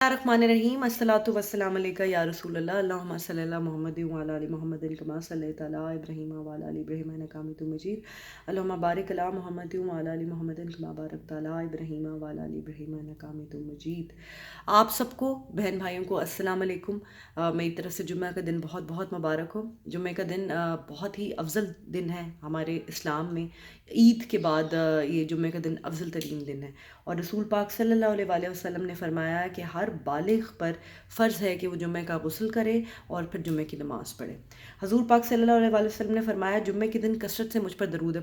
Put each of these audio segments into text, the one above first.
الرحمن الرحیم الصلاۃ والسلام علیکہ یا رسول اللہ اللہم صلی اللہ محمد وعلی آل محمد کما صلیت علی ابراہیم وعلی آل ابراہیم انک حمید مجید اللہم بارک علی محمد وعلی آل محمد کما بارکت علی ابراہیم وعلی آل ابراہیم انک حمید مجید۔ آپ سب کو بہن بھائیوں کو السلام علیکم۔ میری طرف سے جمعہ کا دن بہت بہت مبارک ہو۔ جمعہ کا دن بہت ہی افضل دن ہے ہمارے اسلام میں۔ عید کے بعد یہ جمعہ کا دن افضل ترین دن ہے، اور رسول پاک صلی اللہ علیہ وآلہ وسلم نے فرمایا کہ ہر بالغ پر فرض ہے کہ وہ جمعہ کا غسل کرے اور پھر جمعہ کی نماز پڑھے۔ حضور پاک صلی اللہ علیہ وآلہ وسلم نے فرمایا جمعہ کے دن کثرت سے مجھ پر درود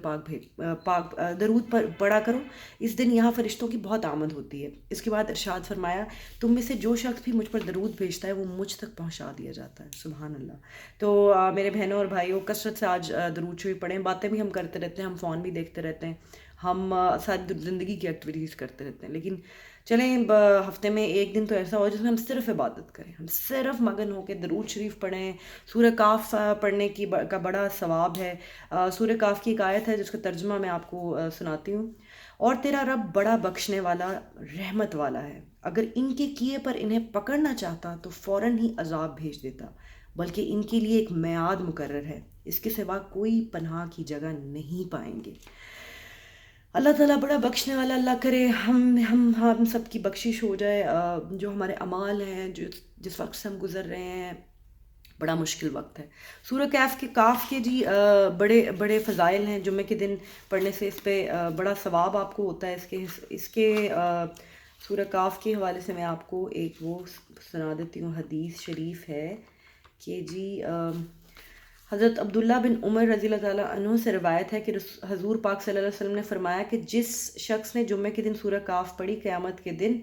درود پر پڑھا کرو، اس دن یہاں فرشتوں کی بہت آمد ہوتی ہے۔ اس کے بعد ارشاد فرمایا تم میں سے جو شخص بھی مجھ پر درود بھیجتا ہے وہ مجھ تک پہنچا دیا جاتا ہے۔ سبحان اللہ۔ تو میرے بہنوں اور بھائیوں، کثرت سے آج درود شریف پڑھیں۔ باتیں بھی ہم کرتے رہتے ہیں، ہم فون بھی دیکھتے رہتے ہیں، ہم ساری زندگی کی ایکٹیویٹیز کرتے رہتے ہیں، لیکن چلیں ہفتے میں ایک دن تو ایسا ہو جس میں ہم صرف عبادت کریں، ہم صرف مگن ہو کے درود شریف پڑھیں۔ سورہ کاف پڑھنے کا بڑا ثواب ہے۔ سورہ کاف کی ایک آیت ہے جس کا ترجمہ میں آپ کو سناتی ہوں۔ اور تیرا رب بڑا بخشنے والا رحمت والا ہے، اگر ان کے کیے پر انہیں پکڑنا چاہتا تو فوراً ہی عذاب بھیج دیتا، بلکہ ان کے لیے ایک میعاد مقرر ہے، اس کے سوا کوئی پناہ کی جگہ نہیں پائیں گے۔ اللہ تعالیٰ بڑا بخشنے والا، اللہ کرے ہم سب کی بخشش ہو جائے۔ جو ہمارے اعمال ہیں، جس وقت سے ہم گزر رہے ہیں، بڑا مشکل وقت ہے۔ سورہ کاف کے جی بڑے بڑے فضائل ہیں۔ جمعے کے دن پڑھنے سے اس پہ بڑا ثواب آپ کو ہوتا ہے۔ اس کے سورہ کاف کے حوالے سے میں آپ کو ایک وہ سنا دیتی ہوں، حدیث شریف ہے کہ جی حضرت عبداللہ بن عمر رضی اللہ تعالیٰ عنہ سے روایت ہے کہ حضور پاک صلی اللہ علیہ وسلم نے فرمایا کہ جس شخص نے جمعے کے دن سورہ کاف پڑھی، قیامت کے دن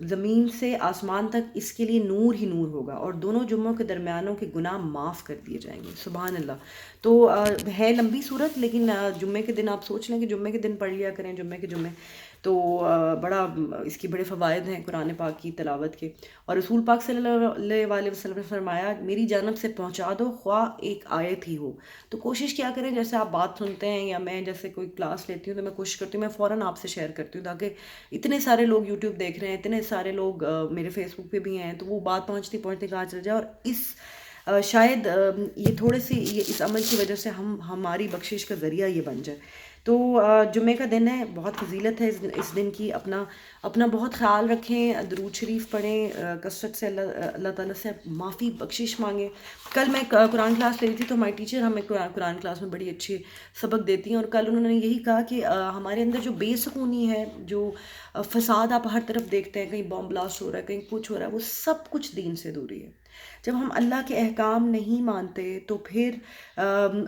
زمین سے آسمان تک اس کے لیے نور ہی نور ہوگا، اور دونوں جمعوں کے درمیانوں کے گناہ معاف کر دیے جائیں گے۔ سبحان اللہ۔ تو ہے لمبی صورت، لیکن جمعے کے دن آپ سوچ لیں کہ جمعے کے دن پڑھ لیا کریں، جمعے کے جمعے تو بڑا اس کی بڑے فوائد ہیں قرآن پاک کی تلاوت کے۔ اور رسول پاک صلی اللہ علیہ وآلہ وسلم نے فرمایا میری جانب سے پہنچا دو خواہ ایک آیت ہی ہو۔ تو کوشش کیا کریں، جیسے آپ بات سنتے ہیں یا میں جیسے کوئی کلاس لیتی ہوں تو میں کوشش کرتی ہوں میں فوراً آپ سے شیئر کرتی ہوں، تاکہ اتنے سارے لوگ یوٹیوب دیکھ رہے ہیں، اتنے سارے لوگ میرے فیس بک پہ بھی ہیں، تو وہ بات پہنچتی پہنچتی کہاں چل جائے، اور شاید یہ تھوڑے سی اس عمل کی وجہ سے ہماری بخشش کا ذریعہ یہ بن جائے۔ تو جمعہ کا دن ہے، بہت فضیلت ہے اس دن کی۔ اپنا بہت خیال رکھیں، درود شریف پڑھیں، کثرت سے اللہ تعالیٰ سے معافی بخشش مانگیں۔ کل میں قرآن کلاس لے رہی تھی تو ہماری ٹیچر ہمیں قرآن کلاس میں بڑی اچھی سبق دیتی ہیں، اور کل انہوں نے یہی کہا کہ ہمارے اندر جو بے سکونی ہے، جو فساد آپ ہر طرف دیکھتے ہیں، کہیں بم بلاسٹ ہو رہا ہے، کہیں کچھ ہو رہا ہے، وہ سب کچھ دین سے دوری ہے۔ جب ہم اللہ کے احکام نہیں مانتے تو پھر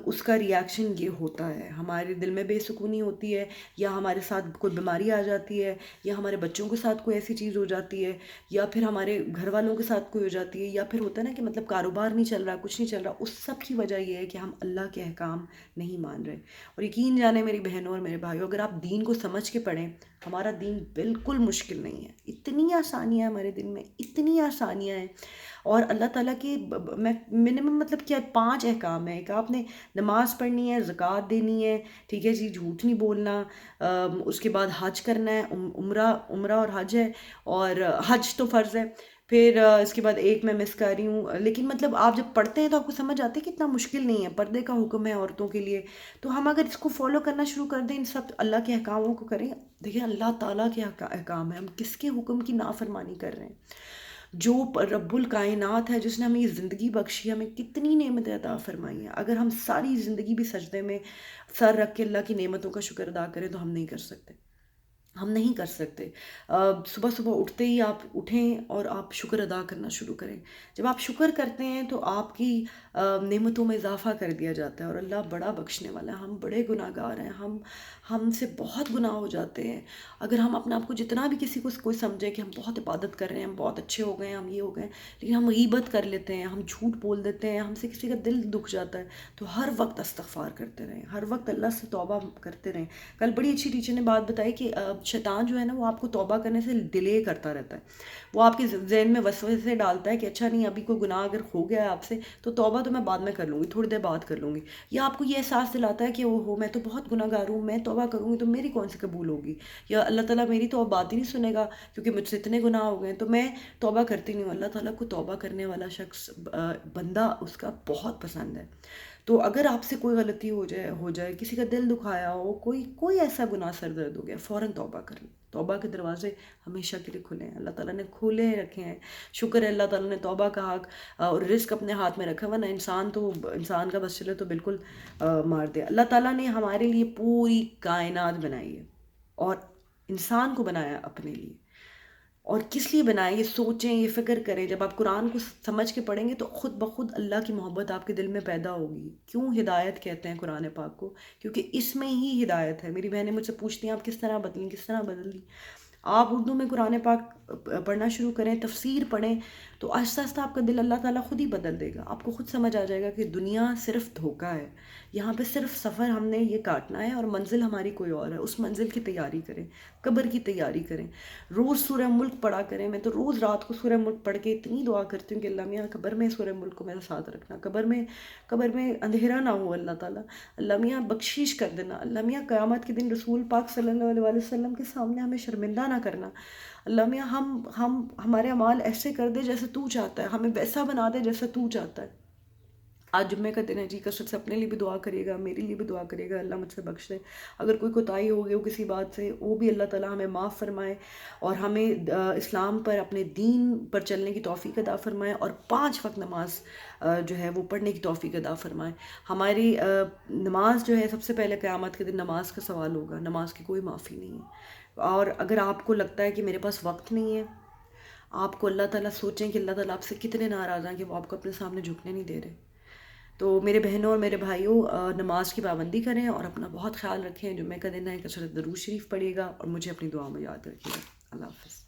اس کا ریاکشن یہ ہوتا ہے، ہمارے دل میں بے سکونی ہوتی ہے، یا ہمارے ساتھ کوئی بیماری آ جاتی ہے، یا ہمارے بچوں کے ساتھ کوئی ایسی چیز ہو جاتی ہے، یا پھر ہمارے گھر والوں کے ساتھ کوئی ہو جاتی ہے، یا پھر ہوتا ہے نا کہ مطلب کاروبار نہیں چل رہا، کچھ نہیں چل رہا۔ اس سب کی وجہ یہ ہے کہ ہم اللہ کے احکام نہیں مان رہے۔ اور یقین جانیں میری بہنوں اور میرے بھائیوں، اگر آپ دین کو سمجھ کے پڑھیں، ہمارا دین بالکل مشکل نہیں ہے، اتنی آسانیاں ہمارے دن میں، اتنی آسانیاں ہیں۔ اور اللہ تعالیٰ کی منیمم مطلب کیا 5 احکام ہیں۔ ایک آپ نے نماز پڑھنی ہے، زکوٰۃ دینی ہے، ٹھیک ہے جی، جھوٹ نہیں بولنا، اس کے بعد حج کرنا ہے، عمرہ اور حج ہے، اور حج تو فرض ہے۔ پھر اس کے بعد ایک میں مس کر رہی ہوں، لیکن مطلب آپ جب پڑھتے ہیں تو آپ کو سمجھ آتی ہے کہ اتنا مشکل نہیں ہے۔ پردے کا حکم ہے عورتوں کے لیے، تو ہم اگر اس کو فالو کرنا شروع کر دیں، ان سب اللہ کے احکاموں کو کریں، دیکھیں اللہ تعالیٰ کے احکام ہیں، ہم کس کے حکم کی نافرمانی کر رہے ہیں؟ جو رب الکائنات ہے، جس نے ہمیں یہ زندگی بخشی، ہمیں کتنی نعمتیں عطا فرمائی ہیں، اگر ہم ساری زندگی بھی سجدے میں سر رکھ کے اللہ کی نعمتوں کا شکر ادا کریں تو ہم نہیں کر سکتے، ہم نہیں کر سکتے۔ صبح صبح اٹھتے ہی آپ اٹھیں اور آپ شکر ادا کرنا شروع کریں۔ جب آپ شکر کرتے ہیں تو آپ کی نعمتوں میں اضافہ کر دیا جاتا ہے، اور اللہ بڑا بخشنے والا ہے۔ ہم بڑے گناہ گار ہیں، ہم سے بہت گناہ ہو جاتے ہیں۔ اگر ہم اپنے آپ کو جتنا بھی کسی کو کوئی سمجھے کہ ہم بہت عبادت کر رہے ہیں، ہم بہت اچھے ہو گئے ہیں، ہم یہ ہو گئے ہیں، لیکن ہم غیبت کر لیتے ہیں، ہم جھوٹ بول دیتے ہیں، ہم سے کسی کا دل دکھ جاتا ہے، تو ہر وقت استغفار کرتے رہیں، ہر وقت اللہ سے توبہ کرتے رہیں۔ کل بڑی اچھی ٹیچر نے بات بتائی کہ شیطان جو ہے نا وہ آپ کو توبہ کرنے سے ڈیلے کرتا رہتا ہے، وہ آپ کے ذہن میں وسوسے ڈالتا ہے کہ اچھا نہیں ابھی کوئی گناہ اگر ہو گیا ہے آپ سے تو توبہ تو میں بعد میں کر لوں گی، تھوڑی دیر بعد کر لوں گی، یا آپ کو یہ احساس دلاتا ہے کہ وہ میں تو بہت گناہ گار ہوں، میں توبہ کروں گی تو میری کون سی قبول ہوگی، یا اللہ تعالیٰ میری تو اب بات ہی نہیں سنے گا کیونکہ مجھ سے اتنے گناہ ہو گئے ہیں تو میں توبہ کرتی نہیں ہوں۔ اللہ تعالیٰ کو توبہ کرنے والا شخص بندہ اس کا بہت پسند ہے۔ تو اگر آپ سے کوئی غلطی ہو جائے کسی کا دل دکھایا ہو، کوئی ایسا گناہ سر درد ہو گیا، فوراً توبہ کر لیں۔ توبہ کے دروازے ہمیشہ کے لیے کھلے ہیں، اللہ تعالیٰ نے کھولے رکھے ہیں۔ شکر ہے اللہ تعالیٰ نے توبہ کا حق اور رزق اپنے ہاتھ میں رکھا، ورنہ انسان کا بس چلے تو بالکل مار دے۔ اللہ تعالیٰ نے ہمارے لیے پوری کائنات بنائی ہے اور انسان کو بنایا اپنے لیے، اور کس لیے بنائیں یہ سوچیں، یہ فکر کریں۔ جب آپ قرآن کو سمجھ کے پڑھیں گے تو خود بخود اللہ کی محبت آپ کے دل میں پیدا ہوگی۔ کیوں ہدایت کہتے ہیں قرآن پاک کو؟ کیونکہ اس میں ہی ہدایت ہے۔ میری بہنیں مجھ سے پوچھتی ہیں آپ کس طرح بدلیں، کس طرح بدل دی؟ آپ اردو میں قرآن پاک پڑھنا شروع کریں، تفسیر پڑھیں، تو آہستہ آہستہ آپ کا دل اللہ تعالیٰ خود ہی بدل دے گا۔ آپ کو خود سمجھ آ جائے گا کہ دنیا صرف دھوکہ ہے، یہاں پہ صرف سفر ہم نے یہ کاٹنا ہے اور منزل ہماری کوئی اور ہے۔ اس منزل کی تیاری کریں، قبر کی تیاری کریں، روز سورہ ملک پڑھا کریں۔ میں تو روز رات کو سورہ ملک پڑھ کے اتنی دعا کرتی ہوں کہ اللہ میاں قبر میں سورہ ملک کو میرے ساتھ رکھنا، قبر میں اندھیرا نہ ہو اللہ تعالیٰ، اللہ میاں بخشش کر دینا، اللہ میاں قیامت کے دن رسول پاک صلی اللہ علیہ وسلم کے سامنے ہمیں شرمندہ نہ کرنا، اللہ میاں ہمارے اعمال ایسے کر دے جیسے تو چاہتا ہے، ہمیں ویسا بنا دے جیسا تو چاہتا ہے۔ آج جمعے کا دن ہے جی، کثرت سے اپنے لیے بھی دعا کریے گا، میرے لیے بھی دعا کریے گا، اللہ مجھ سے بخش دے۔ اگر کوئی کوتاہی ہو گئی ہو کسی بات سے، وہ بھی اللہ تعالیٰ ہمیں معاف فرمائے اور ہمیں اسلام پر، اپنے دین پر چلنے کی توفیق عطا فرمائے، اور 5 وقت نماز جو ہے وہ پڑھنے کی توفیق عطا فرمائے۔ ہماری نماز جو ہے سب سے پہلے قیامت کے دن نماز کا سوال ہوگا، نماز کی کوئی معافی نہیں ہے۔ اور اگر آپ کو لگتا ہے کہ میرے پاس وقت نہیں ہے، آپ کو اللہ تعالیٰ سوچیں کہ اللہ تعالیٰ آپ سے کتنے ناراض ہیں کہ وہ آپ کو اپنے سامنے جھکنے نہیں دے رہے۔ تو میرے بہنوں اور میرے بھائیوں، نماز کی پابندی کریں اور اپنا بہت خیال رکھیں۔ جمعہ کا دن ہے، کثرت درود شریف پڑھیے گا اور مجھے اپنی دعا میں یاد رکھیے گا۔ اللہ حافظ۔